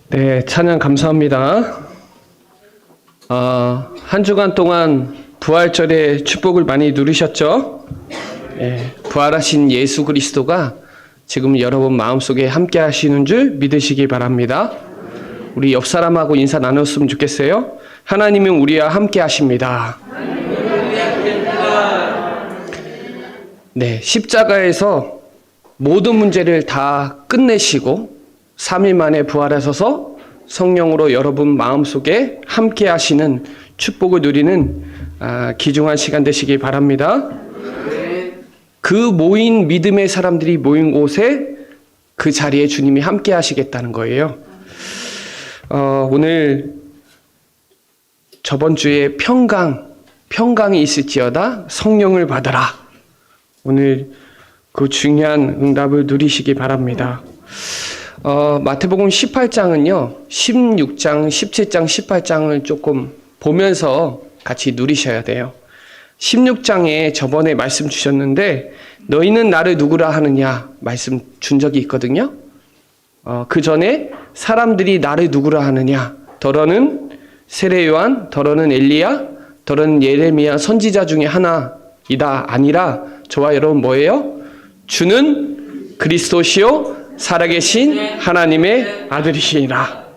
네, 찬양 감사합니다. 한 주간 동안 부활절의 축복을 많이 누리셨죠? 네, 부활하신 예수 그리스도가 지금 여러분 마음속에 함께 하시는 줄 믿으시기 바랍니다. 우리 옆 사람하고 인사 나눴으면 좋겠어요. 하나님은 우리와 함께 하십니다. 네, 십자가에서 모든 문제를 다 끝내시고 3일 만에 부활하셔서 성령으로 여러분 마음속에 함께 하시는 축복을 누리는 귀중한 시간 되시기 바랍니다. 그 모인 믿음의 사람들이 모인 곳에 그 자리에 주님이 함께 하시겠다는 거예요. 오늘 저번 주에 평강이 있을지어다 성령을 받아라. 오늘 그 중요한 응답을 누리시기 바랍니다. 마태복음 18장은요, 16장, 17장, 18장을 조금 보면서 같이 누리셔야 돼요. 16장에 저번에 말씀 주셨는데, 너희는 나를 누구라 하느냐 말씀 준 적이 있거든요. 그 전에 사람들이 나를 누구라 하느냐, 더러는 세례 요한, 더러는 엘리야, 더러는 예레미야 선지자 중에 하나이다. 아니라 저와 여러분 뭐예요? 주는 그리스도시요 살아계신 하나님의 아들이시니라.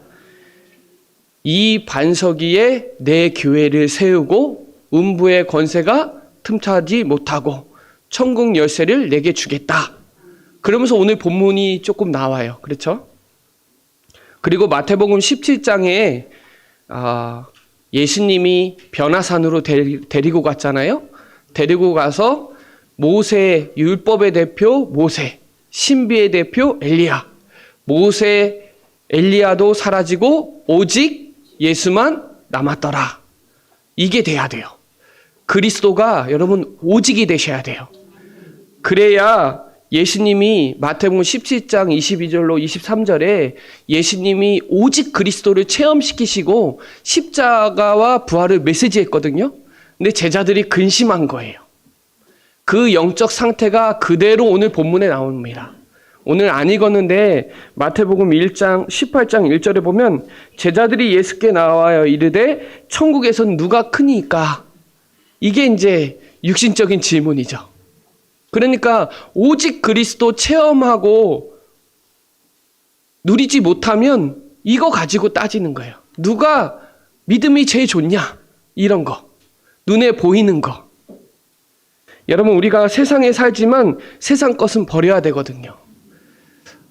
이 반석 위에 내 교회를 세우고 음부의 권세가 틈타지 못하고 천국 열쇠를 내게 주겠다. 그러면서 오늘 본문이 조금 나와요. 그렇죠? 그리고 마태복음 17장에 예수님이 변화산으로 데리고 갔잖아요. 데리고 가서 모세, 율법의 대표 모세, 신비의 대표 엘리야, 모세, 엘리야도 사라지고 오직 예수만 남았더라. 이게 돼야 돼요. 그리스도가 여러분 오직이 되셔야 돼요. 그래야 예수님이 마태복음 17장 22절로 23절에 예수님이 오직 그리스도를 체험시키시고 십자가와 부활을 메시지했거든요. 근데 제자들이 근심한 거예요. 그 영적 상태가 그대로 오늘 본문에 나옵니다. 오늘 안 읽었는데 마태복음 1장 18장 1절에 보면 제자들이 예수께 나와여 이르되 천국에선 누가 크니까? 이게 이제 육신적인 질문이죠. 그러니까 오직 그리스도 체험하고 누리지 못하면 이거 가지고 따지는 거예요. 누가 믿음이 제일 좋냐? 이런 거. 눈에 보이는 거. 여러분, 우리가 세상에 살지만 세상 것은 버려야 되거든요.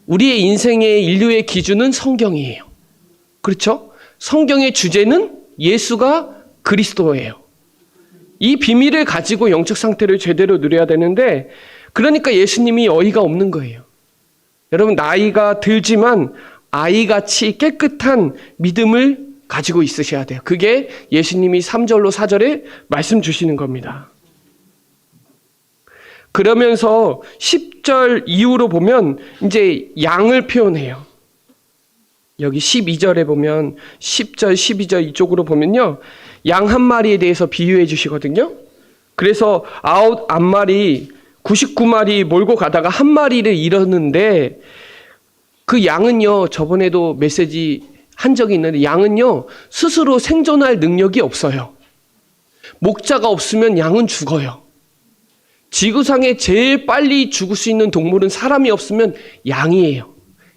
우리의 인생의 인류의 기준은 성경이에요. 그렇죠? 성경의 주제는 예수가 그리스도예요. 이 비밀을 가지고 영적 상태를 제대로 누려야 되는데, 그러니까 예수님이 어이가 없는 거예요. 여러분, 나이가 들지만 아이같이 깨끗한 믿음을 가지고 있으셔야 돼요. 그게 예수님이 3절로 4절에 말씀 주시는 겁니다. 그러면서 10절 이후로 보면 이제 양을 표현해요. 여기 12절에 보면 10절, 12절 이쪽으로 보면요. 양 한 마리에 대해서 비유해 주시거든요. 그래서 99마리, 99마리 몰고 가다가 한 마리를 잃었는데 그 양은요. 저번에도 메시지 한 적이 있는데 양은요. 스스로 생존할 능력이 없어요. 목자가 없으면 양은 죽어요. 지구상에 제일 빨리 죽을 수 있는 동물은 사람이 없으면 양이에요.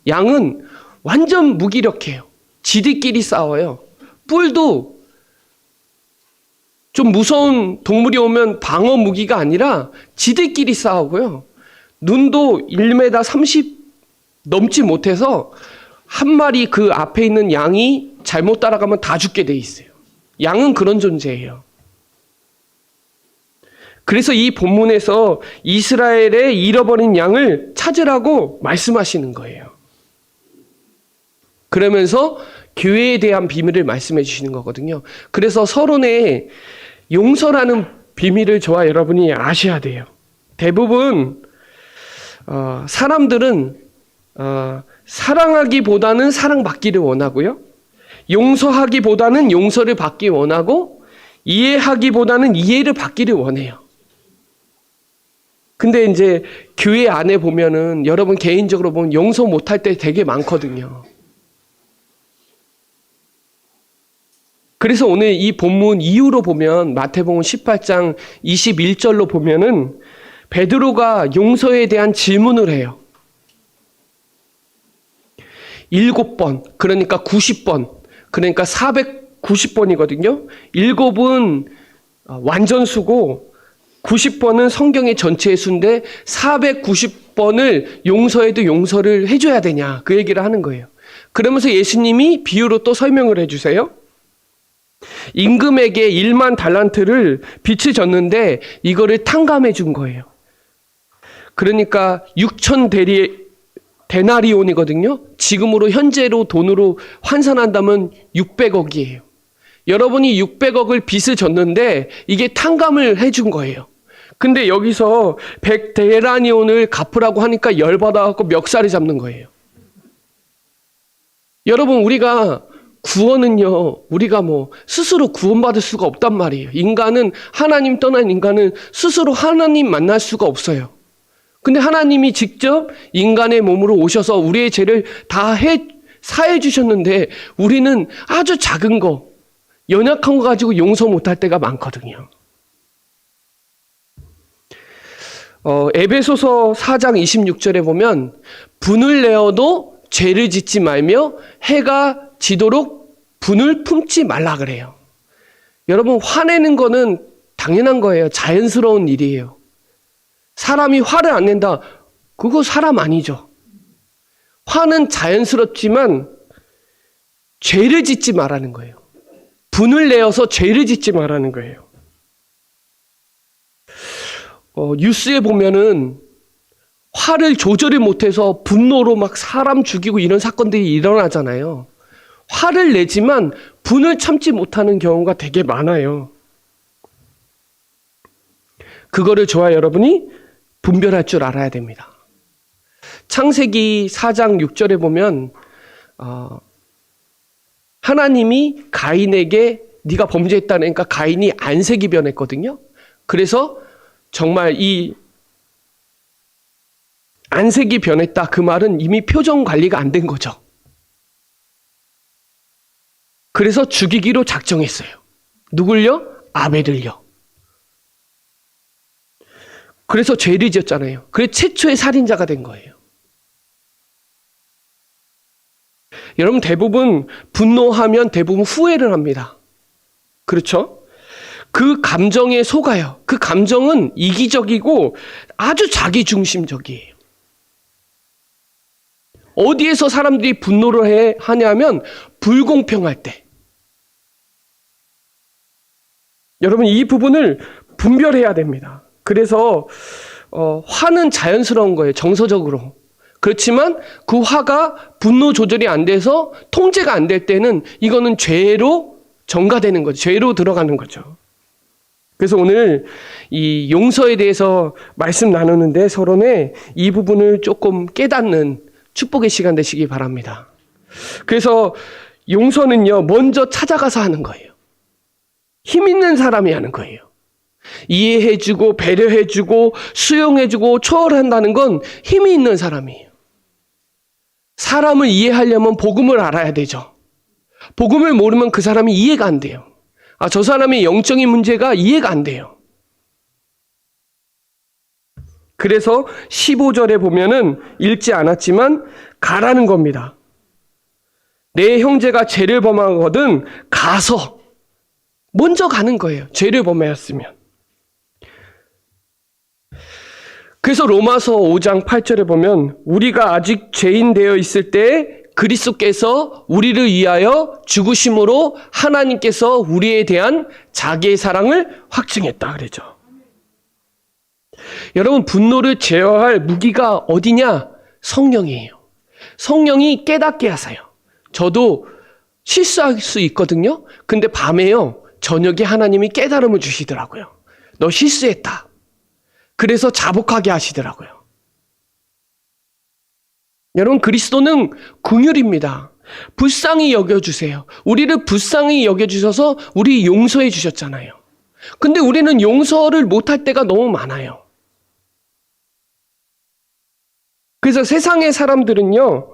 양은 완전 무기력해요. 지들끼리 싸워요. 뿔도 좀 무서운 동물이 오면 방어 무기가 아니라 지들끼리 싸우고요. 눈도 1m 30 넘지 못해서 한 마리 그 앞에 있는 양이 잘못 따라가면 다 죽게 돼 있어요. 양은 그런 존재예요. 그래서 이 본문에서 이스라엘의 잃어버린 양을 찾으라고 말씀하시는 거예요. 그러면서 교회에 대한 비밀을 말씀해 주시는 거거든요. 그래서 서론에 용서라는 비밀을 저와 여러분이 아셔야 돼요. 대부분 사람들은 사랑하기보다는 사랑받기를 원하고요. 용서하기보다는 용서를 받기 원하고 이해하기보다는 이해를 받기를 원해요. 근데 이제 교회 안에 보면은 여러분 개인적으로 보면 용서 못할 때 되게 많거든요. 그래서 오늘 이 본문 이후로 보면 마태복음 18장 21절로 보면은 베드로가 용서에 대한 질문을 해요. 7번, 그러니까 90번, 그러니까 490번이거든요. 7은 완전수고 90번은 성경의 전체의 수인데 490번을 용서해도 용서를 해줘야 되냐, 그 얘기를 하는 거예요. 그러면서 예수님이 비유로 또 설명을 해주세요. 임금에게 1만 달란트를 빚을 졌는데 이거를 탕감해 준 거예요. 그러니까 6천 데나리온이거든요. 지금으로 현재로 돈으로 환산한다면 600억이에요. 여러분이 600억을 빚을 졌는데 이게 탕감을 해준 거예요. 근데 여기서 100데나리온을 갚으라고 하니까 열받아갖고 멱살이 잡는 거예요. 여러분, 우리가 구원은요, 우리가 스스로 구원받을 수가 없단 말이에요. 인간은, 하나님 떠난 인간은 스스로 하나님 만날 수가 없어요. 근데 하나님이 직접 인간의 몸으로 오셔서 우리의 죄를 다 사해 주셨는데 우리는 아주 작은 거, 연약한 거 가지고 용서 못할 때가 많거든요. 에베소서 4장 26절에 보면 분을 내어도 죄를 짓지 말며 해가 지도록 분을 품지 말라 그래요. 여러분, 화내는 거는 당연한 거예요. 자연스러운 일이에요. 사람이 화를 안 낸다, 그거 사람 아니죠. 화는 자연스럽지만 죄를 짓지 말라는 거예요. 분을 내어서 죄를 짓지 말라는 거예요. 뉴스에 보면은 화를 조절을 못해서 분노로 막 사람 죽이고 이런 사건들이 일어나잖아요. 화를 내지만 분을 참지 못하는 경우가 되게 많아요. 그거를 저와 여러분이 분별할 줄 알아야 됩니다. 창세기 4장 6절에 보면 하나님이 가인에게 네가 범죄했다니까 가인이 안색이 변했거든요. 그래서 정말 이 안색이 변했다, 그 말은 이미 표정 관리가 안 된 거죠. 그래서 죽이기로 작정했어요. 누굴요? 아벨을요. 그래서 죄를 지었잖아요. 그래서 최초의 살인자가 된 거예요. 여러분, 대부분 분노하면 대부분 후회를 합니다. 그렇죠? 그 감정에 속아요. 그 감정은 이기적이고 아주 자기중심적이에요. 어디에서 사람들이 분노를 하냐면 불공평할 때. 여러분, 이 부분을 분별해야 됩니다. 그래서 화는 자연스러운 거예요. 정서적으로. 그렇지만 그 화가 분노 조절이 안 돼서 통제가 안 될 때는 이거는 죄로 전가되는 거죠. 죄로 들어가는 거죠. 그래서 오늘 이 용서에 대해서 말씀 나누는데 서론에 이 부분을 조금 깨닫는 축복의 시간 되시기 바랍니다. 그래서 용서는요, 먼저 찾아가서 하는 거예요. 힘 있는 사람이 하는 거예요. 이해해주고 배려해주고 수용해주고 초월한다는 건 힘이 있는 사람이에요. 사람을 이해하려면 복음을 알아야 되죠. 복음을 모르면 그 사람이 이해가 안 돼요. 저 사람의 영적인 문제가 이해가 안 돼요. 그래서 15절에 보면은 읽지 않았지만 가라는 겁니다. 내 형제가 죄를 범하거든 가서 먼저 가는 거예요. 죄를 범하였으면. 그래서 로마서 5장 8절에 보면 우리가 아직 죄인 되어 있을 때 그리스도께서 우리를 위하여 죽으심으로 하나님께서 우리에 대한 자기의 사랑을 확증했다 그러죠. 여러분, 분노를 제어할 무기가 어디냐? 성령이에요. 성령이 깨닫게 하세요. 저도 실수할 수 있거든요. 근데 밤에요, 저녁에 하나님이 깨달음을 주시더라고요. 너 실수했다. 그래서 자복하게 하시더라고요. 여러분, 그리스도는 긍휼입니다. 불쌍히 여겨주세요. 우리를 불쌍히 여겨주셔서 우리 용서해 주셨잖아요. 근데 우리는 용서를 못할 때가 너무 많아요. 그래서 세상의 사람들은요,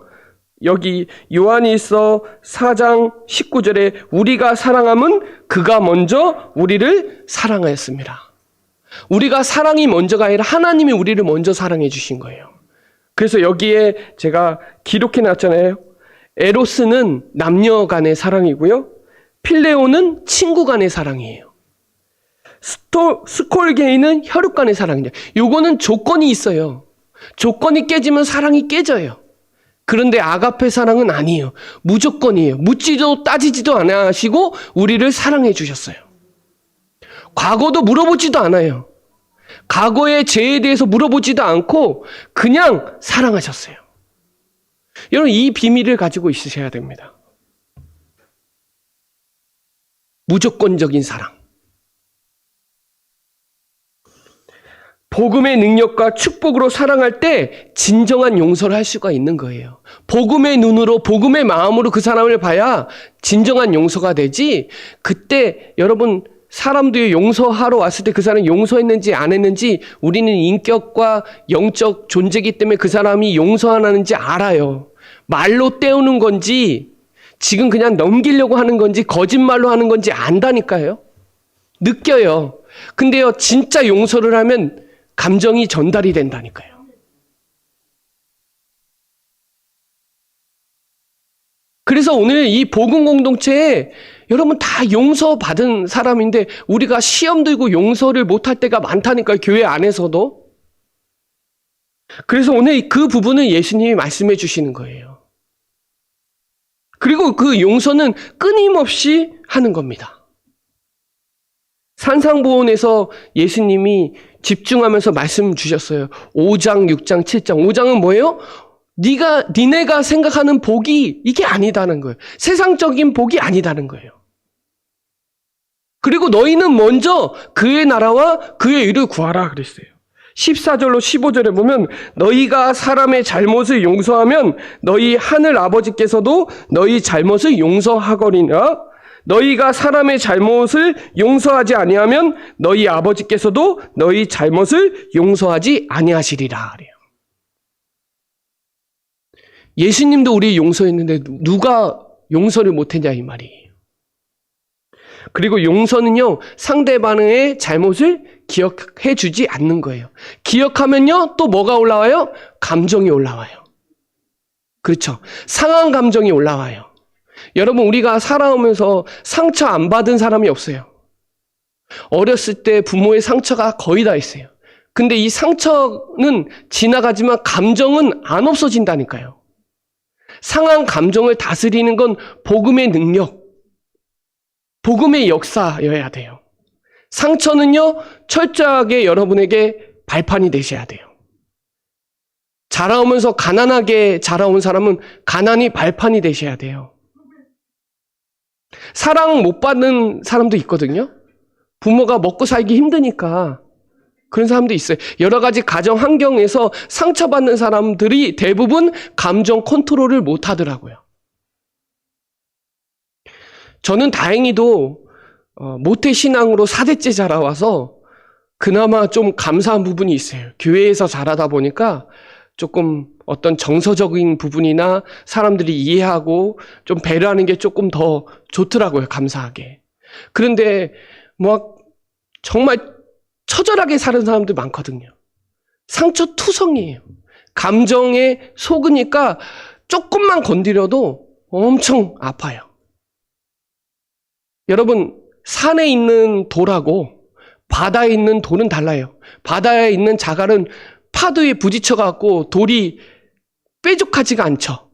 여기 요한일서 4장 19절에 우리가 사랑함은 그가 먼저 우리를 사랑하였습니다. 우리가 사랑이 먼저가 아니라 하나님이 우리를 먼저 사랑해 주신 거예요. 그래서 여기에 제가 기록해 놨잖아요. 에로스는 남녀 간의 사랑이고요. 필레오는 친구 간의 사랑이에요. 스콜게이는 혈육 간의 사랑이에요. 요거는 조건이 있어요. 조건이 깨지면 사랑이 깨져요. 그런데 아가페 사랑은 아니에요. 무조건이에요. 묻지도 따지지도 않아 하시고 우리를 사랑해 주셨어요. 과거도 물어보지도 않아요. 과거의 죄에 대해서 물어보지도 않고 그냥 사랑하셨어요. 여러분, 이 비밀을 가지고 있으셔야 됩니다. 무조건적인 사랑. 복음의 능력과 축복으로 사랑할 때 진정한 용서를 할 수가 있는 거예요. 복음의 눈으로, 복음의 마음으로 그 사람을 봐야 진정한 용서가 되지, 그때 여러분 사람들이 용서하러 왔을 때 그 사람이 용서했는지 안 했는지 우리는 인격과 영적 존재이기 때문에 그 사람이 용서 안 하는지 알아요. 말로 때우는 건지 지금 그냥 넘기려고 하는 건지 거짓말로 하는 건지 안다니까요. 느껴요. 근데요, 진짜 용서를 하면 감정이 전달이 된다니까요. 그래서 오늘 이 복음 공동체에 여러분 다 용서받은 사람인데 우리가 시험 들고 용서를 못할 때가 많다니까요. 교회 안에서도. 그래서 오늘 그 부분을 예수님이 말씀해 주시는 거예요. 그리고 그 용서는 끊임없이 하는 겁니다. 산상보훈에서 예수님이 집중하면서 말씀 주셨어요. 5장, 6장, 7장. 5장은 뭐예요? 니네가 생각하는 복이 이게 아니다는 거예요. 세상적인 복이 아니다는 거예요. 그리고 너희는 먼저 그의 나라와 그의 의를 구하라 그랬어요. 14절로 15절에 보면 너희가 사람의 잘못을 용서하면 너희 하늘 아버지께서도 너희 잘못을 용서하거니와 너희가 사람의 잘못을 용서하지 아니하면 너희 아버지께서도 너희 잘못을 용서하지 아니하시리라 그래요. 예수님도 우리 용서했는데 누가 용서를 못했냐 이 말이에요. 그리고 용서는요, 상대방의 잘못을 기억해 주지 않는 거예요. 기억하면요, 또 뭐가 올라와요? 감정이 올라와요. 그렇죠. 상한 감정이 올라와요. 여러분, 우리가 살아오면서 상처 안 받은 사람이 없어요. 어렸을 때 부모의 상처가 거의 다 있어요. 근데 이 상처는 지나가지만 감정은 안 없어진다니까요. 상한 감정을 다스리는 건 복음의 능력, 복음의 역사여야 돼요. 상처는요, 철저하게 여러분에게 발판이 되셔야 돼요. 자라오면서 가난하게 자라온 사람은 가난이 발판이 되셔야 돼요. 사랑 못 받는 사람도 있거든요. 부모가 먹고 살기 힘드니까 그런 사람도 있어요. 여러 가지 가정 환경에서 상처받는 사람들이 대부분 감정 컨트롤을 못 하더라고요. 저는 다행히도 모태신앙으로 4대째 자라와서 그나마 좀 감사한 부분이 있어요. 교회에서 자라다 보니까 조금 어떤 정서적인 부분이나 사람들이 이해하고 좀 배려하는 게 조금 더 좋더라고요. 감사하게. 그런데 뭐 정말 처절하게 사는 사람들 많거든요. 상처투성이에요. 감정에 속으니까 조금만 건드려도 엄청 아파요. 여러분, 산에 있는 돌하고 바다에 있는 돌은 달라요. 바다에 있는 자갈은 파도에 부딪혀갖고 돌이 뾰족하지가 않죠.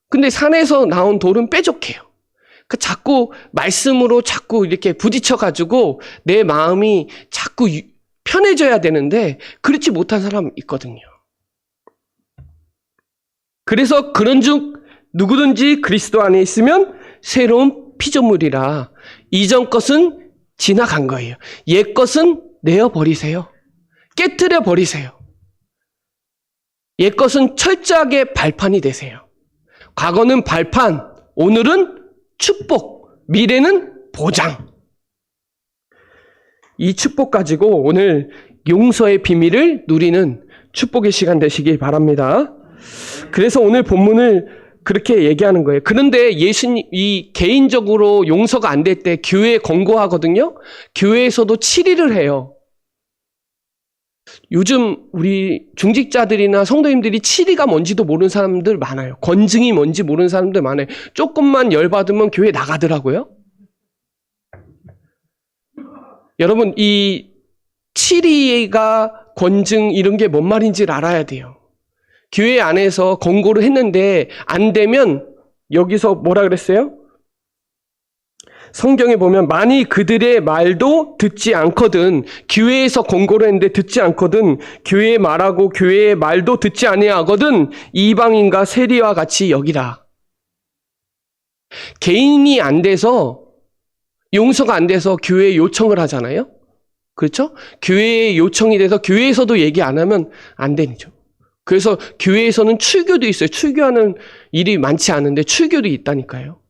근데 산에서 나온 돌은 뾰족해요. 자꾸 말씀으로 자꾸 이렇게 부딪혀가지고 내 마음이 자꾸 편해져야 되는데 그렇지 못한 사람 있거든요. 그래서 그런즉 누구든지 그리스도 안에 있으면 새로운 피조물이라 이전 것은 지나간 거예요. 옛 것은 내어버리세요. 깨트려 버리세요. 옛 것은 철저하게 발판이 되세요. 과거는 발판, 오늘은 축복, 미래는 보장. 이 축복 가지고 오늘 용서의 비밀을 누리는 축복의 시간 되시길 바랍니다. 그래서 오늘 본문을 그렇게 얘기하는 거예요. 그런데 예수님, 이 개인적으로 용서가 안 될 때 교회에 권고하거든요. 교회에서도 7일을 해요. 요즘 우리 중직자들이나 성도님들이 7위가 뭔지도 모르는 사람들 많아요. 권증이 뭔지 모르는 사람들 많아요. 조금만 열받으면 교회 나가더라고요. 여러분, 이 7위가 권증 이런 게 뭔 말인지를 알아야 돼요. 교회 안에서 권고를 했는데 안 되면 여기서 뭐라 그랬어요? 성경에 보면 만일 그들의 말도 듣지 않거든, 교회에서 권고를 했는데 듣지 않거든, 교회의 말하고 교회의 말도 듣지 아니하거든 이방인과 세리와 같이 여기라. 개인이 안 돼서, 용서가 안 돼서 교회에 요청을 하잖아요. 그렇죠? 교회에 요청이 돼서 교회에서도 얘기 안 하면 안 되죠. 그래서 교회에서는 출교도 있어요. 출교하는 일이 많지 않은데 출교도 있다니까요.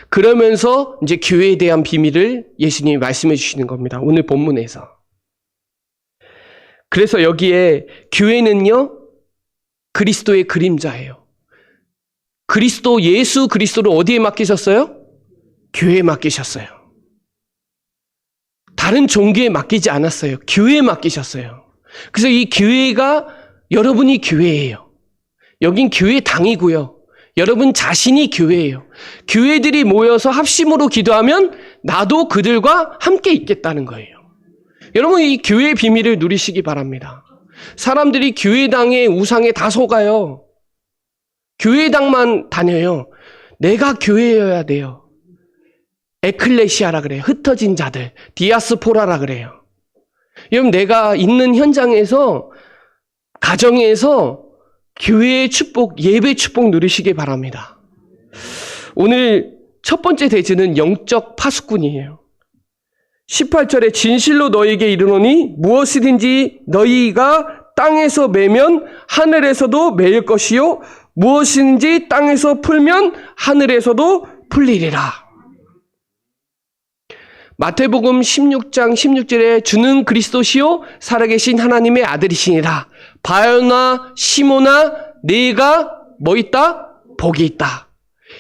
그러면서 이제 교회에 대한 비밀을 예수님이 말씀해 주시는 겁니다. 오늘 본문에서. 그래서 여기에 교회는요, 그리스도의 그림자예요. 그리스도, 예수 그리스도를 어디에 맡기셨어요? 교회에 맡기셨어요. 다른 종교에 맡기지 않았어요. 교회에 맡기셨어요. 그래서 이 교회가 여러분이 교회예요. 여긴 교회 당이고요. 여러분 자신이 교회예요. 교회들이 모여서 합심으로 기도하면 나도 그들과 함께 있겠다는 거예요. 여러분, 이 교회의 비밀을 누리시기 바랍니다. 사람들이 교회당의 우상에 다 속아요. 교회당만 다녀요. 내가 교회여야 돼요. 에클레시아라 그래요. 흩어진 자들, 디아스포라라 그래요. 여러분, 내가 있는 현장에서, 가정에서 교회의 축복, 예배 축복 누리시기 바랍니다. 오늘 첫 번째 대지는 영적 파수꾼이에요. 18절에 진실로 너희에게 이르노니 무엇이든지 너희가 땅에서 매면 하늘에서도 매일 것이요 무엇이든지 땅에서 풀면 하늘에서도 풀리리라. 마태복음 16장 16절에 주는 그리스도시요 살아계신 하나님의 아들이시니라. 바요나 시모나 네가 뭐 있다? 복이 있다.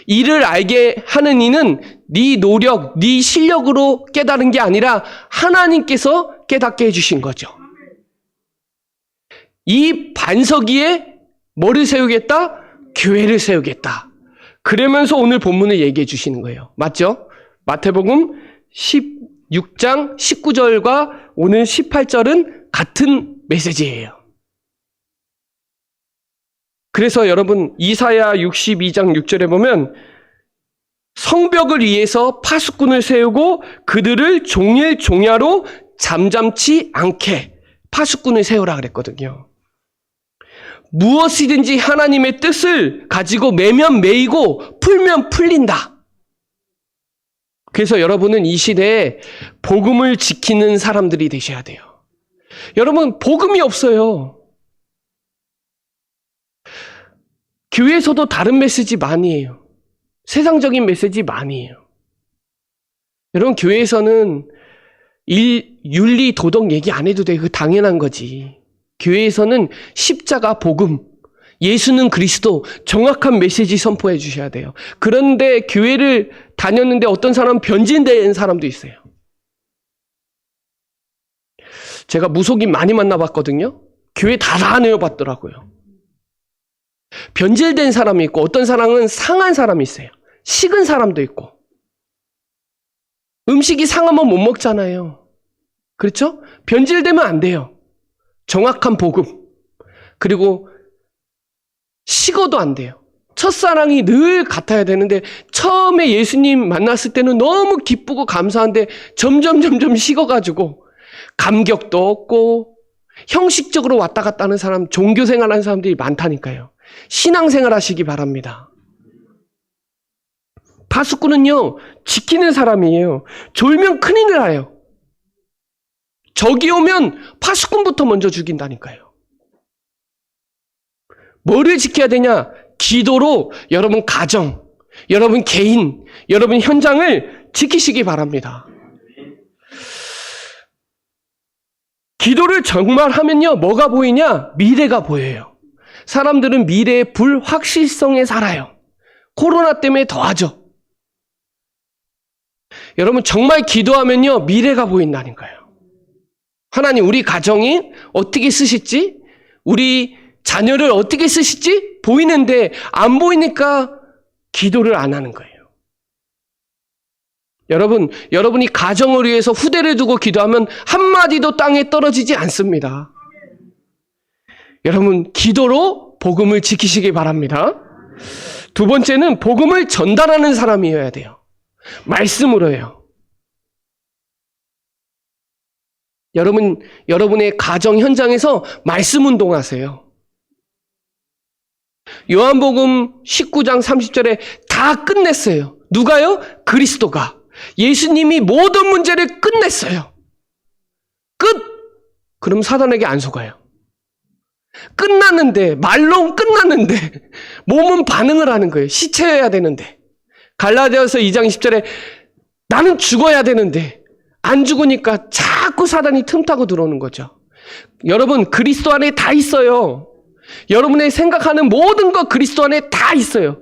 이를 알게 하는 이는 네 노력, 네 실력으로 깨달은 게 아니라 하나님께서 깨닫게 해주신 거죠. 이 반석 위에 뭐를 세우겠다? 교회를 세우겠다. 그러면서 오늘 본문을 얘기해 주시는 거예요. 맞죠? 마태복음 16장 19절과 오늘 18절은 같은 메시지예요. 그래서 여러분 이사야 62장 6절에 보면 성벽을 위해서 파수꾼을 세우고 그들을 종일 종야로 잠잠치 않게 파수꾼을 세우라 그랬거든요. 무엇이든지 하나님의 뜻을 가지고 매면 매이고 풀면 풀린다. 그래서 여러분은 이 시대에 복음을 지키는 사람들이 되셔야 돼요. 여러분, 복음이 없어요. 교회에서도 다른 메시지 많이 해요. 세상적인 메시지 많이 해요. 여러분, 교회에서는 윤리, 도덕 얘기 안 해도 돼. 그거 당연한 거지. 교회에서는 십자가, 복음, 예수는 그리스도, 정확한 메시지 선포해 주셔야 돼요. 그런데 교회를 다녔는데 어떤 사람은 변질된 사람도 있어요. 제가 무속인 많이 만나봤거든요. 교회 다 다녀봤더라고요. 변질된 사람이 있고 어떤 사람은 상한 사람이 있어요. 식은 사람도 있고. 음식이 상하면 못 먹잖아요. 그렇죠? 변질되면 안 돼요. 정확한 복음. 그리고 식어도 안 돼요. 첫사랑이 늘 같아야 되는데 처음에 예수님 만났을 때는 너무 기쁘고 감사한데 점점 식어가지고 감격도 없고 형식적으로 왔다 갔다 하는 사람, 종교생활하는 사람들이 많다니까요. 신앙생활 하시기 바랍니다. 파수꾼은요, 지키는 사람이에요. 졸면 큰일 나요. 적이 오면 파수꾼부터 먼저 죽인다니까요. 뭐를 지켜야 되냐? 기도로 여러분 가정, 여러분 개인, 여러분 현장을 지키시기 바랍니다. 기도를 정말 하면요, 뭐가 보이냐? 미래가 보여요. 사람들은 미래의 불확실성에 살아요. 코로나 때문에 더하죠. 여러분 정말 기도하면요 미래가 보인다니까요. 하나님 우리 가정이 어떻게 쓰실지, 우리 자녀를 어떻게 쓰실지 보이는데 안 보이니까 기도를 안 하는 거예요. 여러분, 여러분이 가정을 위해서 후대를 두고 기도하면 한마디도 땅에 떨어지지 않습니다. 여러분, 기도로 복음을 지키시기 바랍니다. 두 번째는 복음을 전달하는 사람이어야 돼요. 말씀으로요. 여러분의 가정 현장에서 말씀 운동하세요. 요한복음 19장 30절에 다 끝냈어요. 누가요? 그리스도가. 예수님이 모든 문제를 끝냈어요. 끝! 그럼 사단에게 안 속아요. 끝났는데, 말로는 끝났는데, 몸은 반응을 하는 거예요. 시체여야 되는데. 갈라디아서 2장 10절에 나는 죽어야 되는데, 안 죽으니까 자꾸 사단이 틈타고 들어오는 거죠. 여러분, 그리스도 안에 다 있어요. 여러분의 생각하는 모든 것 그리스도 안에 다 있어요.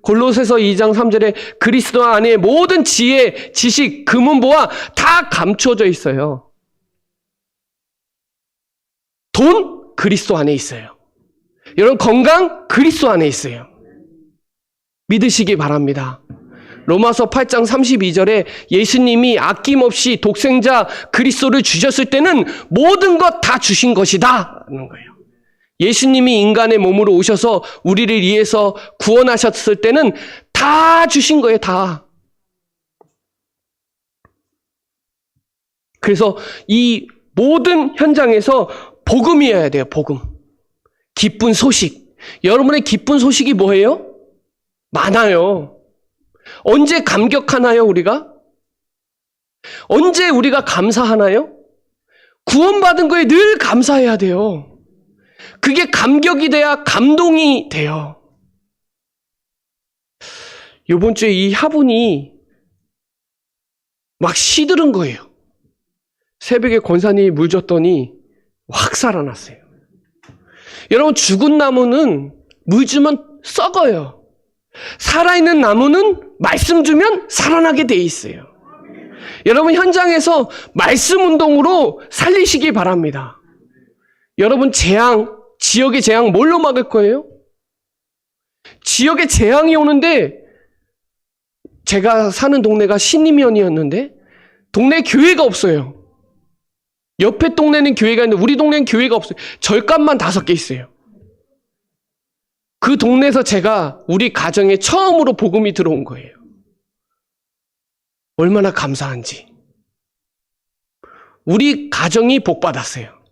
골로새서 2장 3절에 그리스도 안에 모든 지혜, 지식, 금은보화 다 감춰져 있어요. 돈? 그리스도 안에 있어요. 여러분 건강? 그리스도 안에 있어요. 믿으시기 바랍니다. 로마서 8장 32절에 예수님이 아낌없이 독생자 그리스도를 주셨을 때는 모든 것 다 주신 것이다 하는 거예요. 예수님이 인간의 몸으로 오셔서 우리를 위해서 구원하셨을 때는 다 주신 거예요. 다. 그래서 이 모든 현장에서 복음이어야 돼요. 복음. 기쁜 소식. 여러분의 기쁜 소식이 뭐예요? 많아요. 언제 감격하나요, 우리가? 언제 우리가 감사하나요? 구원받은 거에 늘 감사해야 돼요. 그게 감격이 돼야 감동이 돼요. 이번 주에 이 화분이 막 시들은 거예요. 새벽에 권사님이 물 줬더니 확 살아났어요. 여러분 죽은 나무는 물 주면 썩어요. 살아있는 나무는 말씀 주면 살아나게 돼 있어요. 여러분 현장에서 말씀 운동으로 살리시기 바랍니다. 여러분 지역의 재앙 뭘로 막을 거예요? 지역에 재앙이 오는데 제가 사는 동네가 신림면이었는데 동네에 교회가 없어요. 옆에 동네는 교회가 있는데 우리 동네는 교회가 없어요. 절간만 5개 있어요. 그 동네에서 제가 우리 가정에 처음으로 복음이 들어온 거예요. 얼마나 감사한지. 우리 가정이 복받았어요.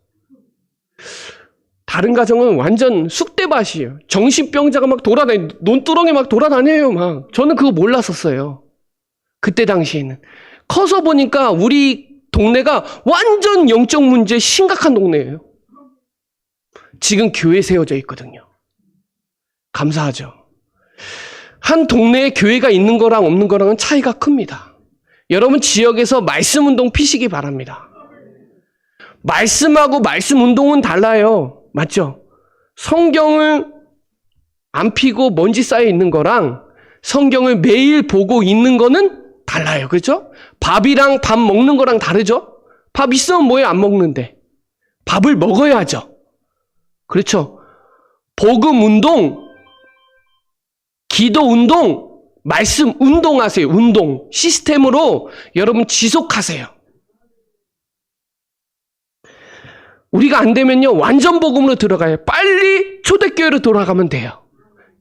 다른 가정은 완전 쑥대밭이에요. 정신병자가 막 돌아다녀요. 논두렁에 막 돌아다녀요. 막. 저는 그거 몰랐었어요. 그때 당시에는. 커서 보니까 우리 동네가 완전 영적 문제 심각한 동네예요. 지금 교회 세워져 있거든요. 감사하죠. 한 동네에 교회가 있는 거랑 없는 거랑은 차이가 큽니다. 여러분 지역에서 말씀 운동 피시기 바랍니다. 말씀하고 말씀 운동은 달라요. 맞죠? 성경을 안 피고 먼지 쌓여 있는 거랑 성경을 매일 보고 있는 거는 달라요. 그렇죠? 밥이랑 밥 먹는 거랑 다르죠? 밥 있으면 뭐해 안 먹는데. 밥을 먹어야죠. 그렇죠? 복음 운동, 기도 운동, 말씀 운동하세요. 운동. 시스템으로 여러분 지속하세요. 우리가 안 되면요 완전 복음으로 들어가요. 빨리 초대교회로 돌아가면 돼요.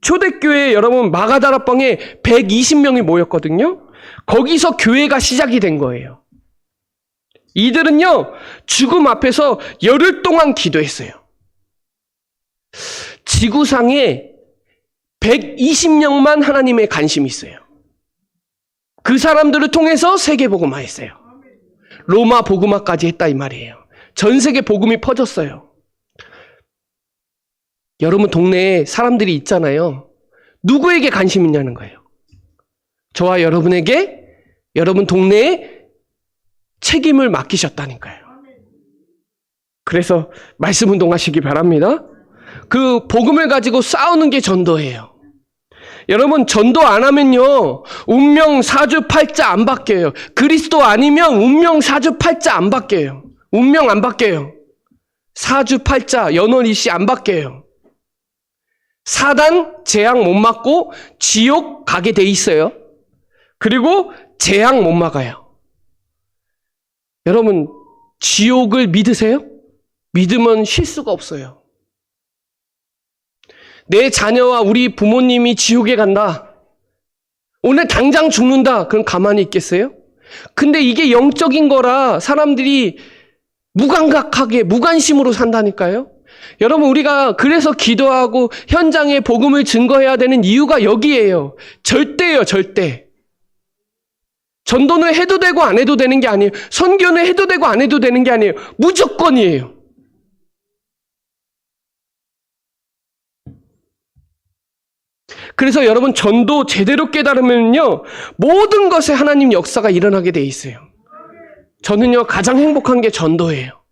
초대교회에 여러분 마가다락방에 120명이 모였거든요. 거기서 교회가 시작이 된 거예요. 이들은요 죽음 앞에서 열흘 동안 기도했어요. 지구상에 120명만 하나님의 관심이 있어요. 그 사람들을 통해서 세계 복음화했어요. 로마 복음화까지 했다 이 말이에요. 전 세계 복음이 퍼졌어요. 여러분 동네에 사람들이 있잖아요. 누구에게 관심 있냐는 거예요. 저와 여러분에게 여러분 동네에 책임을 맡기셨다니까요. 그래서 말씀 운동하시기 바랍니다. 그 복음을 가지고 싸우는 게 전도예요. 여러분, 전도 안 하면요, 운명 사주팔자 안 바뀌어요. 그리스도 아니면 운명 사주팔자 안 바뀌어요. 운명 안 바뀌어요. 사주팔자 연월일시 안 바뀌어요. 사단 재앙 못 막고 지옥 가게 돼 있어요. 그리고 재앙 못 막아요. 여러분, 지옥을 믿으세요? 믿으면 쉴 수가 없어요. 내 자녀와 우리 부모님이 지옥에 간다. 오늘 당장 죽는다. 그럼 가만히 있겠어요? 근데 이게 영적인 거라 사람들이 무감각하게 무관심으로 산다니까요. 여러분, 우리가 그래서 기도하고 현장에 복음을 증거해야 되는 이유가 여기에요. 절대예요, 절대. 전도는 해도 되고 안 해도 되는 게 아니에요. 선교는 해도 되고 안 해도 되는 게 아니에요. 무조건이에요. 그래서 여러분, 전도 제대로 깨달으면요, 모든 것에 하나님 역사가 일어나게 돼 있어요. 저는요, 가장 행복한 게 전도예요.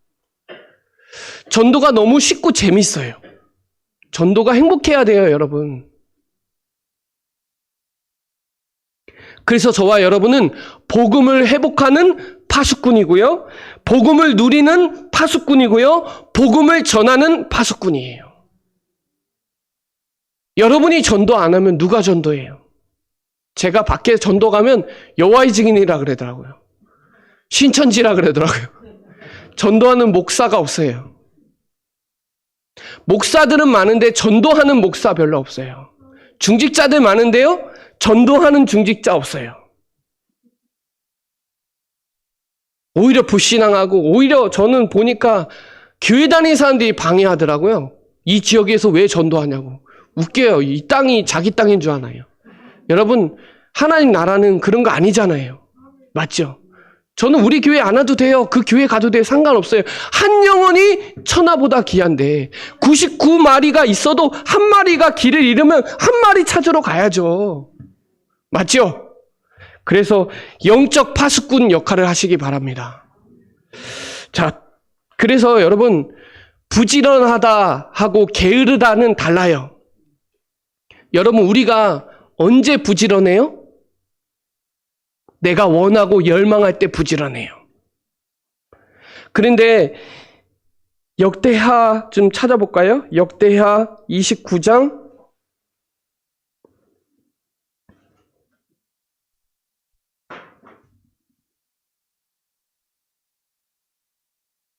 전도가 너무 쉽고 재밌어요. 전도가 행복해야 돼요, 여러분. 그래서 저와 여러분은 복음을 회복하는 파수꾼이고요, 복음을 누리는 파수꾼이고요, 복음을 전하는 파수꾼이에요. 여러분이 전도 안 하면 누가 전도해요? 제가 밖에 전도 가면 여호와의 증인이라 그러더라고요. 신천지라 그러더라고요. 전도하는 목사가 없어요. 목사들은 많은데 전도하는 목사 별로 없어요. 중직자들 많은데요, 전도하는 중직자 없어요. 오히려 불신앙하고, 오히려 저는 보니까 교회 다니는 사람들이 방해하더라고요. 이 지역에서 왜 전도하냐고. 웃겨요. 이 땅이 자기 땅인 줄 아나요? 여러분, 하나님 나라는 그런 거 아니잖아요. 맞죠? 저는 우리 교회 안 와도 돼요. 그 교회 가도 돼요. 상관없어요. 한 영혼이 천하보다 귀한데 99마리가 있어도 한 마리가 길을 잃으면 한 마리 찾으러 가야죠. 맞죠? 그래서 영적 파수꾼 역할을 하시기 바랍니다. 자, 그래서 여러분, 부지런하다 하고 게으르다는 달라요. 여러분, 우리가 언제 부지런해요? 내가 원하고 열망할 때 부지런해요. 그런데 역대하 좀 찾아볼까요? 역대하 29장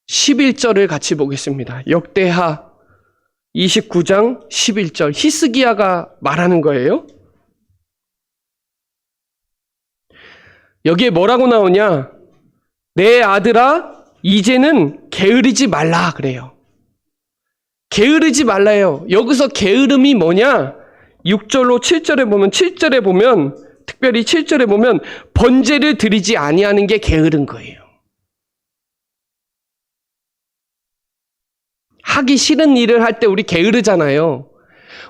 11절을 같이 보겠습니다. 역대하 29장 11절. 히스기야가 말하는 거예요. 여기에 뭐라고 나오냐? 내 아들아, 이제는 게으르지 말라 그래요. 게으르지 말라요. 여기서 게으름이 뭐냐? 6절로 7절에 보면 특별히 7절에 보면 번제를 드리지 아니하는 게 게으른 거예요. 하기 싫은 일을 할 때 우리 게으르잖아요.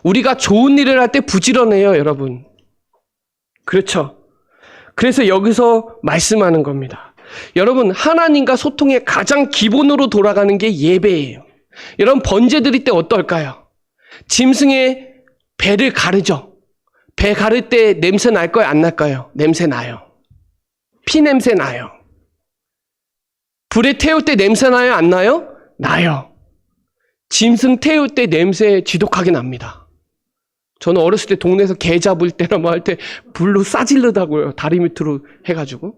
우리가 좋은 일을 할 때 부지런해요, 여러분. 그렇죠? 그래서 여기서 말씀하는 겁니다. 여러분, 하나님과 소통의 가장 기본으로 돌아가는 게 예배예요. 여러분, 번제 드릴 때 어떨까요? 짐승의 배를 가르죠. 배 가를 때 냄새 날 거예요, 안 날까요? 냄새 나요. 피 냄새 나요. 불에 태울 때 냄새 나요, 안 나요? 나요. 짐승 태울 때 냄새 지독하게 납니다. 저는 어렸을 때 동네에서 개 잡을 때나 뭐 할 때 불로 싸질르다고요. 다리 밑으로 해가지고.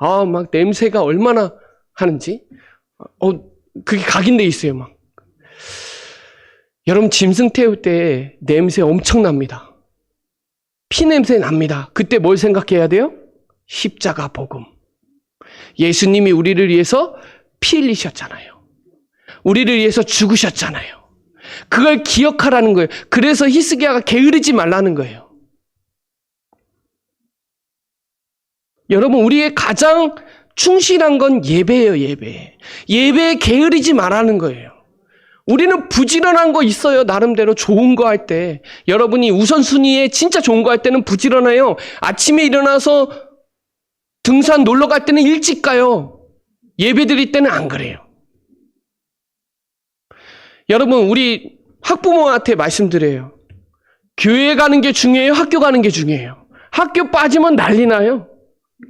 막 냄새가 얼마나 하는지. 그게 각인돼 있어요, 막. 여러분, 짐승 태울 때 냄새 엄청납니다. 피 냄새 납니다. 그때 뭘 생각해야 돼요? 십자가 복음. 예수님이 우리를 위해서 피 흘리셨잖아요. 우리를 위해서 죽으셨잖아요. 그걸 기억하라는 거예요. 그래서 히스기야가 게으르지 말라는 거예요. 여러분, 우리의 가장 충실한 건 예배예요, 예배. 예배에 게으르지 말라는 거예요. 우리는 부지런한 거 있어요. 나름대로 좋은 거 할 때. 여러분이 우선순위에 진짜 좋은 거 할 때는 부지런해요. 아침에 일어나서 등산 놀러 갈 때는 일찍 가요. 예배 드릴 때는 안 그래요. 여러분, 우리 학부모한테 말씀드려요. 교회 가는 게 중요해요? 학교 가는 게 중요해요? 학교 빠지면 난리 나요.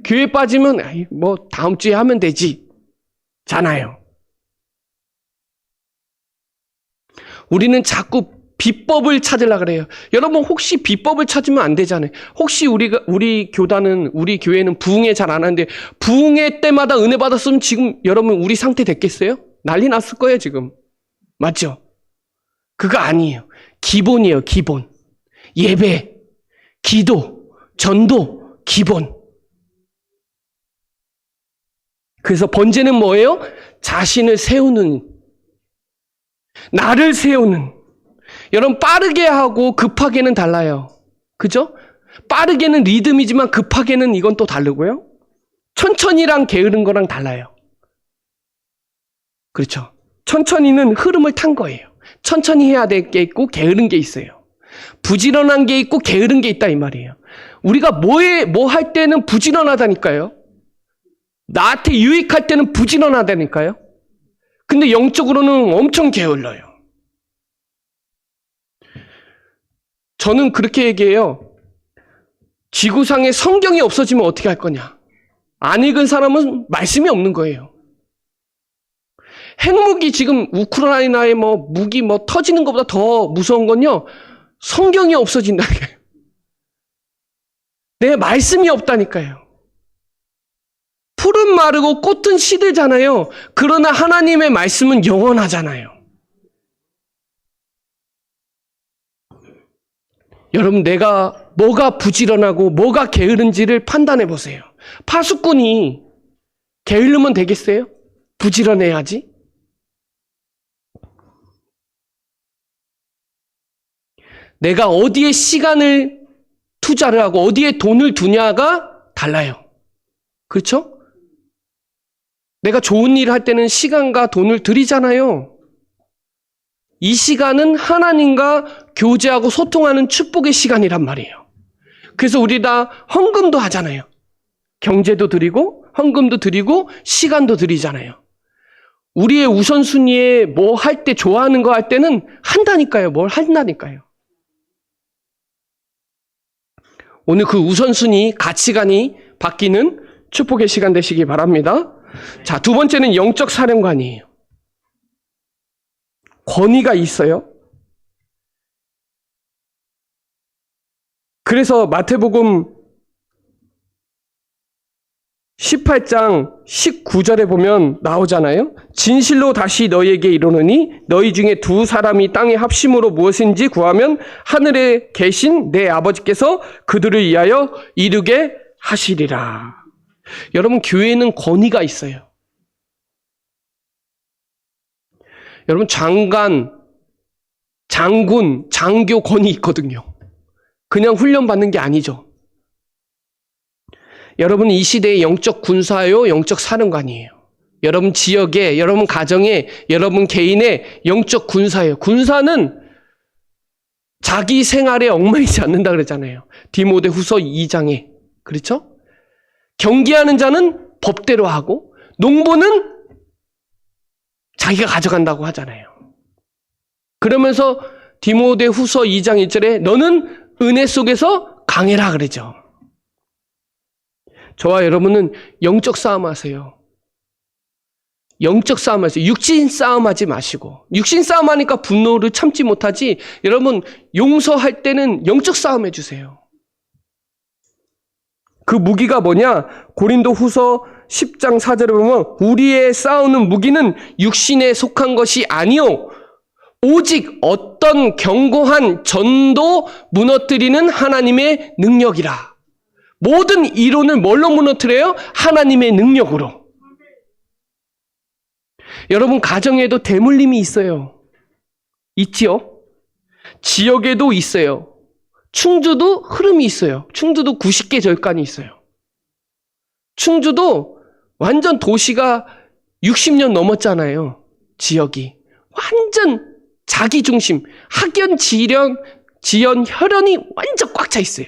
교회 빠지면 뭐 다음 주에 하면 되지. 잖아요. 우리는 자꾸 비법을 찾으려고 그래요. 여러분 혹시 비법을 찾으면 안 되잖아요. 혹시 우리 교회는 부흥회 잘 안 하는데 부흥회 때마다 은혜 받았으면 지금 여러분 우리 상태 됐겠어요? 난리 났을 거예요, 지금. 맞죠? 그거 아니에요. 기본이에요, 기본. 예배, 기도, 전도, 기본. 그래서 번제는 뭐예요? 자신을 세우는, 나를 세우는. 여러분 빠르게 하고 급하게는 달라요. 그죠? 빠르게는 리듬이지만 급하게는 이건 또 다르고요. 천천히랑 게으른 거랑 달라요. 그렇죠? 천천히는 흐름을 탄 거예요. 천천히 해야 될 게 있고 게으른 게 있어요. 부지런한 게 있고 게으른 게 있다 이 말이에요. 우리가 뭐 할 때는 부지런하다니까요. 나한테 유익할 때는 부지런하다니까요. 근데 영적으로는 엄청 게을러요. 저는 그렇게 얘기해요. 지구상에 성경이 없어지면 어떻게 할 거냐? 안 읽은 사람은 말씀이 없는 거예요. 핵무기 지금 우크라이나의 무기 터지는 것보다 더 무서운 건요. 성경이 없어진다니까요. 내 말씀이 없다니까요. 풀은 마르고 꽃은 시들잖아요. 그러나 하나님의 말씀은 영원하잖아요. 여러분 내가 뭐가 부지런하고 뭐가 게으른지를 판단해 보세요. 파수꾼이 게으르면 되겠어요? 부지런해야지. 내가 어디에 시간을 투자를 하고 어디에 돈을 두냐가 달라요. 그렇죠? 내가 좋은 일을 할 때는 시간과 돈을 들이잖아요. 이 시간은 하나님과 교제하고 소통하는 축복의 시간이란 말이에요. 그래서 우리 다 헌금도 하잖아요. 경제도 드리고 헌금도 드리고 시간도 드리잖아요. 우리의 우선순위에 뭐 할 때 좋아하는 거 할 때는 한다니까요. 뭘 한다니까요. 오늘 그 우선순위, 가치관이 바뀌는 축복의 시간 되시기 바랍니다. 자, 두 번째는 영적 사령관이에요. 권위가 있어요. 그래서 마태복음 18장 19절에 보면 나오잖아요. 진실로 다시 너희에게 이르노니 너희 중에 두 사람이 땅에 합심으로 무엇인지 구하면 하늘에 계신 내 아버지께서 그들을 위하여 이루게 하시리라. 여러분 교회에는 권위가 있어요. 여러분 장관, 장군, 장교 권위 있거든요. 그냥 훈련받는 게 아니죠. 여러분 이 시대의 영적 군사요, 영적 사령관이에요. 여러분 지역에, 여러분 가정에, 여러분 개인의 영적 군사예요. 군사는 자기 생활에 얽매이지 않는다 그랬잖아요. 디모데후서 2장에. 그렇죠? 경계하는 자는 법대로 하고 농부는 자기가 가져간다고 하잖아요. 그러면서 디모데후서 2장 1절에 너는 은혜 속에서 강해라 그러죠. 저와 여러분은 영적 싸움 하세요. 영적 싸움 하세요. 육신 싸움 하지 마시고. 육신 싸움 하니까 분노를 참지 못하지. 여러분 용서할 때는 영적 싸움 해주세요. 그 무기가 뭐냐? 고린도 후서 10장 4절에 보면 우리의 싸우는 무기는 육신에 속한 것이 아니요 오직 어떤 견고한 전도 무너뜨리는 하나님의 능력이라. 모든 이론을 뭘로 무너뜨려요? 하나님의 능력으로. 여러분 가정에도 대물림이 있어요. 있지요? 지역에도 있어요. 충주도 흐름이 있어요. 충주도 90개 절간이 있어요. 충주도 완전 도시가 60년 넘었잖아요. 지역이. 완전 자기 중심, 학연, 지연, 혈연이 완전 꽉 차 있어요.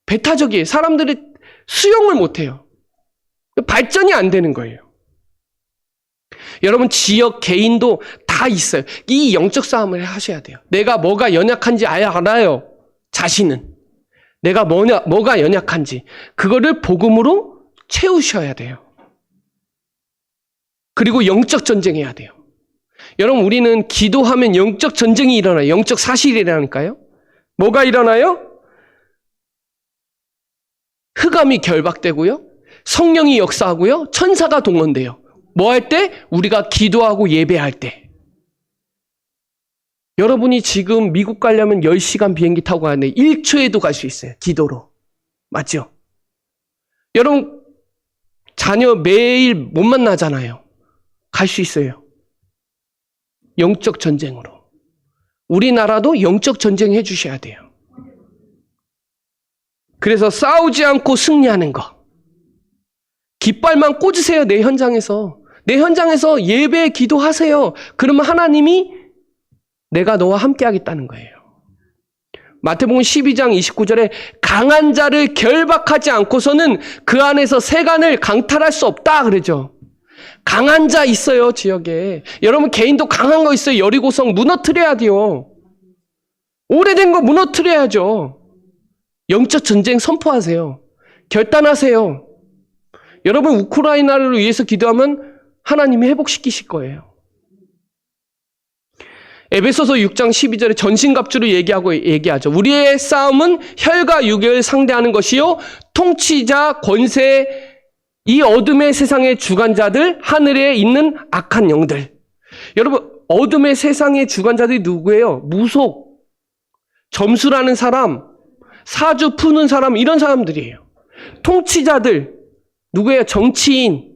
배타적이에요. 사람들이 수용을 못해요. 발전이 안 되는 거예요. 여러분 지역 개인도 다 다 있어요. 이 영적 싸움을 하셔야 돼요. 내가 뭐가 연약한지 알아요. 자신은. 내가 뭐가 연약한지. 그거를 복음으로 채우셔야 돼요. 그리고 영적 전쟁해야 돼요. 여러분, 우리는 기도하면 영적 전쟁이 일어나요. 영적 사실이라니까요. 뭐가 일어나요? 흑암이 결박되고요. 성령이 역사하고요. 천사가 동원돼요. 뭐 할 때? 우리가 기도하고 예배할 때. 여러분이 지금 미국 가려면 10시간 비행기 타고 가는데 1초에도 갈 수 있어요. 기도로. 맞죠? 여러분, 자녀 매일 못 만나잖아요. 갈 수 있어요. 영적 전쟁으로. 우리나라도 영적 전쟁 해주셔야 돼요. 그래서 싸우지 않고 승리하는 거. 깃발만 꽂으세요. 내 현장에서. 내 현장에서 예배 기도하세요. 그러면 하나님이 내가 너와 함께 하겠다는 거예요. 마태복음 12장 29절에 강한 자를 결박하지 않고서는 그 안에서 세간을 강탈할 수 없다 그러죠. 강한 자 있어요, 지역에. 여러분 개인도 강한 거 있어요. 여리고성 무너뜨려야 돼요. 오래된 거 무너뜨려야죠. 영적 전쟁 선포하세요. 결단하세요. 여러분 우크라이나를 위해서 기도하면 하나님이 회복시키실 거예요. 에베소서 6장 12절에 전신갑주를 얘기하죠. 우리의 싸움은 혈과 육을 상대하는 것이요 통치자, 권세, 이 어둠의 세상의 주관자들, 하늘에 있는 악한 영들. 여러분 어둠의 세상의 주관자들이 누구예요? 무속, 점수라는 사람, 사주 푸는 사람, 이런 사람들이에요. 통치자들 누구예요? 정치인,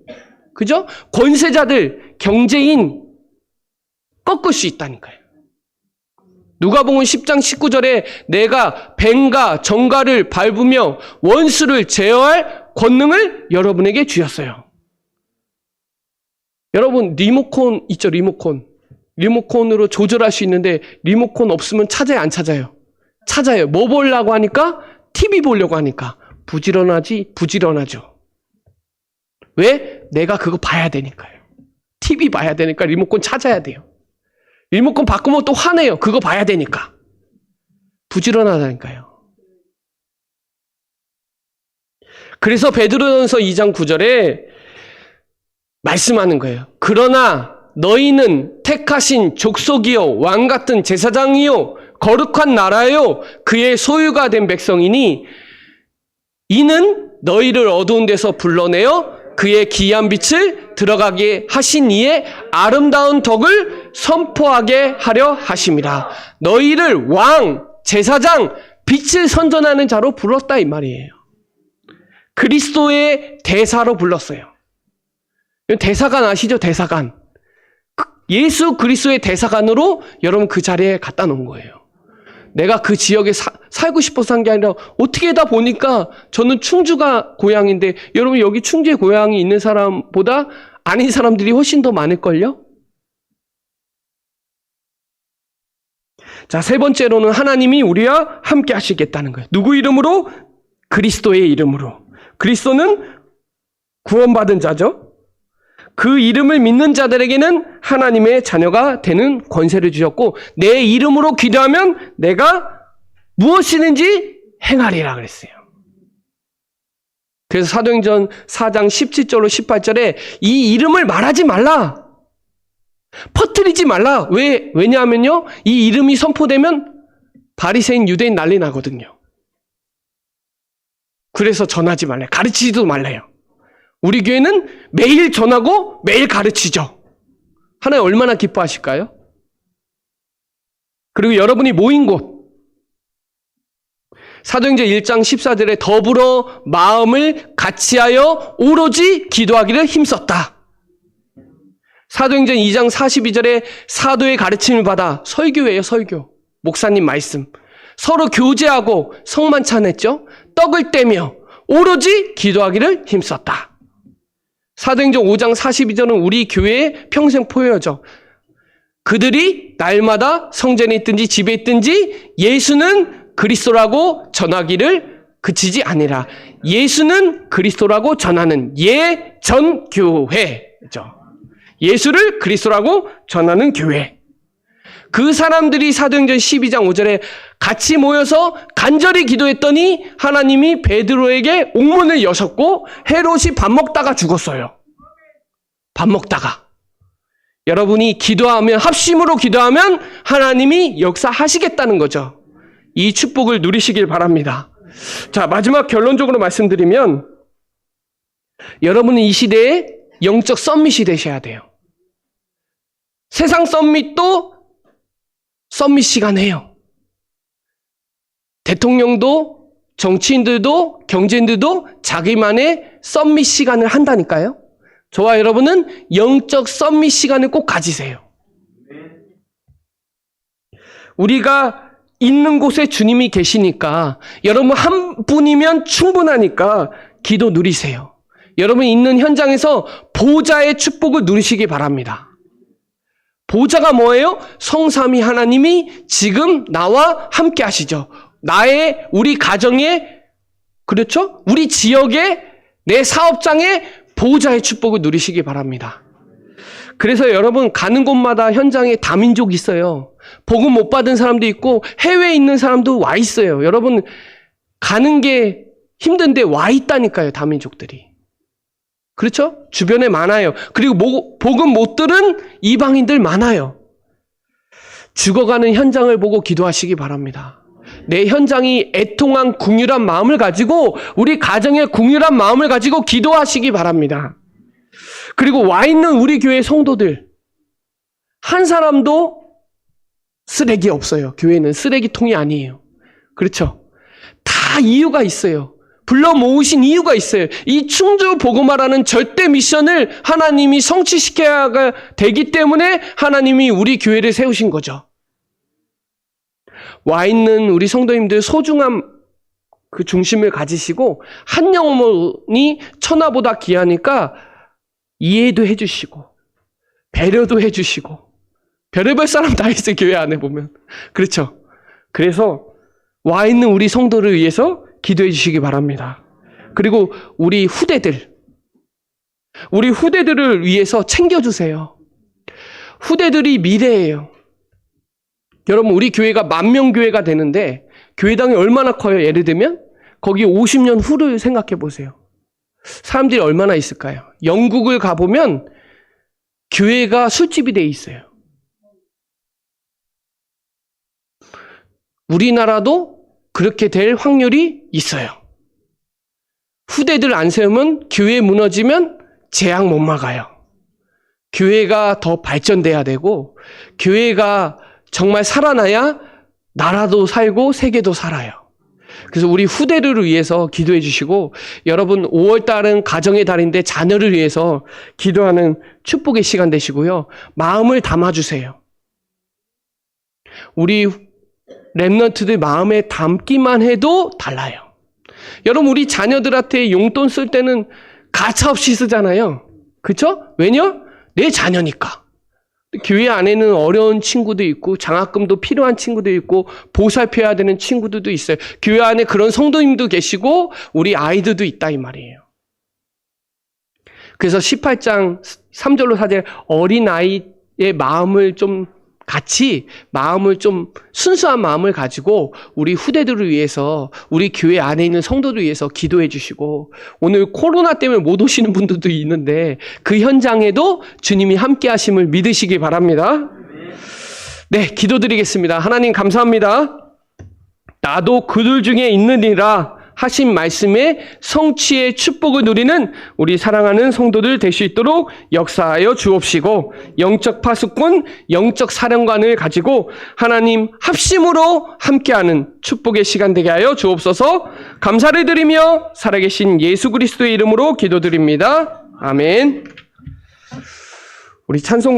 그죠? 권세자들, 경제인. 꺾을 수 있다니까요. 누가복음 10장 19절에 내가 뱀과 정갈을 밟으며 원수를 제어할 권능을 여러분에게 주셨어요. 여러분 리모컨 있죠? 리모컨으로 조절할 수 있는데 리모컨 없으면 찾아요? 안 찾아요? 찾아요. 뭐 보려고 하니까? TV 보려고 하니까. 부지런하죠. 왜? 내가 그거 봐야 되니까요. TV 봐야 되니까 리모컨 찾아야 돼요. 리모컨 바꾸면 또 화내요. 그거 봐야 되니까. 부지런하다니까요. 그래서 베드로전서 2장 9절에 말씀하는 거예요. 그러나 너희는 택하신 족속이요 왕 같은 제사장이요 거룩한 나라요 그의 소유가 된 백성이니 이는 너희를 어두운 데서 불러내어 그의 기이한 빛을 들어가게 하신 이의 아름다운 덕을 선포하게 하려 하심이라. 너희를 왕, 제사장, 빛을 선전하는 자로 불렀다 이 말이에요. 그리스도의 대사로 불렀어요. 대사관 아시죠? 대사관. 예수 그리스도의 대사관으로 여러분 그 자리에 갖다 놓은 거예요. 내가 그 지역에 살고 싶어서 산 게 아니라 어떻게 하다 보니까 저는 충주가 고향인데 여러분 여기 충주에 고향이 있는 사람보다 아닌 사람들이 훨씬 더 많을걸요? 자, 세 번째로는 하나님이 우리와 함께 하시겠다는 거예요. 누구 이름으로? 그리스도의 이름으로. 그리스도는 구원받은 자죠. 그 이름을 믿는 자들에게는 하나님의 자녀가 되는 권세를 주셨고 내 이름으로 기도하면 내가 무엇이든지 행하리라 그랬어요. 그래서 사도행전 4장 17절로 18절에 이 이름을 말하지 말라. 퍼뜨리지 말라. 왜냐하면요. 이 이름이 선포되면 바리새인 유대인 난리 나거든요. 그래서 전하지 말래요. 가르치지도 말래요. 우리 교회는 매일 전하고 매일 가르치죠. 하나님 얼마나 기뻐하실까요? 그리고 여러분이 모인 곳 사도행전 1장 14절에 더불어 마음을 같이하여 오로지 기도하기를 힘썼다. 사도행전 2장 42절에 사도의 가르침을 받아 설교예요. 설교. 목사님 말씀. 서로 교제하고 성만찬했죠. 떡을 떼며 오로지 기도하기를 힘썼다. 사도행전 5장 42절은 우리 교회의 평생 포효죠. 그들이 날마다 성전에 있든지 집에 있든지 예수는 그리스도라고 전하기를 그치지 아니라. 예수는 그리스도라고 전하는 예전교회죠. 예수를 그리스도라고 전하는 교회. 그 사람들이 사도행전 12장 5절에 같이 모여서 간절히 기도했더니 하나님이 베드로에게 옥문을 여셨고 헤롯이 밥 먹다가 죽었어요. 밥 먹다가. 여러분이 기도하면, 합심으로 기도하면 하나님이 역사하시겠다는 거죠. 이 축복을 누리시길 바랍니다. 자, 마지막 결론적으로 말씀드리면 여러분은 이 시대에 영적 썸밋이 되셔야 돼요. 세상 썸밋도 썸밋 시간 해요. 대통령도 정치인들도 경제인들도 자기만의 썸밋 시간을 한다니까요. 저와 여러분은 영적 썸밋 시간을 꼭 가지세요. 우리가 있는 곳에 주님이 계시니까 여러분 한 분이면 충분하니까 기도 누리세요. 여러분 있는 현장에서 보좌의 축복을 누리시기 바랍니다. 보좌가 뭐예요? 성삼위 하나님이 지금 나와 함께 하시죠. 우리 가정에, 그렇죠? 우리 지역에, 내 사업장에 보좌의 축복을 누리시기 바랍니다. 그래서 여러분 가는 곳마다 현장에 다민족이 있어요. 복음 못 받은 사람도 있고 해외에 있는 사람도 와 있어요. 여러분 가는 게 힘든데 와 있다니까요. 다민족들이. 그렇죠? 주변에 많아요. 그리고 복음 못 들은 이방인들 많아요. 죽어가는 현장을 보고 기도하시기 바랍니다. 내 현장이 애통한 궁휼한 마음을 가지고 우리 가정의 궁휼한 마음을 가지고 기도하시기 바랍니다. 그리고 와 있는 우리 교회 성도들 한 사람도 쓰레기 없어요. 교회는 쓰레기통이 아니에요. 그렇죠? 다 이유가 있어요. 불러 모으신 이유가 있어요. 이 충주 복음화라는 절대 미션을 하나님이 성취시켜야 되기 때문에 하나님이 우리 교회를 세우신 거죠. 와 있는 우리 성도님들 소중한 그 중심을 가지시고 한 영혼이 천하보다 귀하니까 이해도 해주시고 배려도 해주시고 별의별 사람 다 있어요. 교회 안에 보면. 그렇죠? 그래서 와 있는 우리 성도를 위해서 기도해 주시기 바랍니다. 그리고 우리 후대들을 위해서 챙겨주세요. 후대들이 미래예요. 여러분 우리 교회가 10,000명 교회가 되는데 교회당이 얼마나 커요? 예를 들면 거기 50년 후를 생각해 보세요. 사람들이 얼마나 있을까요? 영국을 가보면 교회가 술집이 돼 있어요. 우리나라도 그렇게 될 확률이 있어요. 후대들 안 세우면 교회 무너지면 재앙 못 막아요. 교회가 더 발전돼야 되고 교회가 정말 살아나야 나라도 살고 세계도 살아요. 그래서 우리 후대를 위해서 기도해 주시고 여러분 5월달은 가정의 달인데 자녀를 위해서 기도하는 축복의 시간 되시고요. 마음을 담아주세요. 우리 렘넌트들 마음에 담기만 해도 달라요. 여러분 우리 자녀들한테 용돈 쓸 때는 가차없이 쓰잖아요. 그렇죠? 왜냐? 내 자녀니까. 교회 안에는 어려운 친구도 있고 장학금도 필요한 친구도 있고 보살펴야 되는 친구들도 있어요. 교회 안에 그런 성도님도 계시고 우리 아이들도 있다 이 말이에요. 그래서 18장 3절로 4절 어린아이의 마음을 좀 순수한 마음을 가지고 우리 후대들을 위해서 우리 교회 안에 있는 성도들 위해서 기도해 주시고 오늘 코로나 때문에 못 오시는 분들도 있는데 그 현장에도 주님이 함께 하심을 믿으시기 바랍니다. 네, 기도드리겠습니다. 하나님 감사합니다. 나도 그들 중에 있느니라 하신 말씀에 성취의 축복을 누리는 우리 사랑하는 성도들 될 수 있도록 역사하여 주옵시고 영적 파수꾼, 영적 사령관을 가지고 하나님 합심으로 함께하는 축복의 시간 되게 하여 주옵소서. 감사를 드리며 살아계신 예수 그리스도의 이름으로 기도드립니다. 아멘. 우리 찬송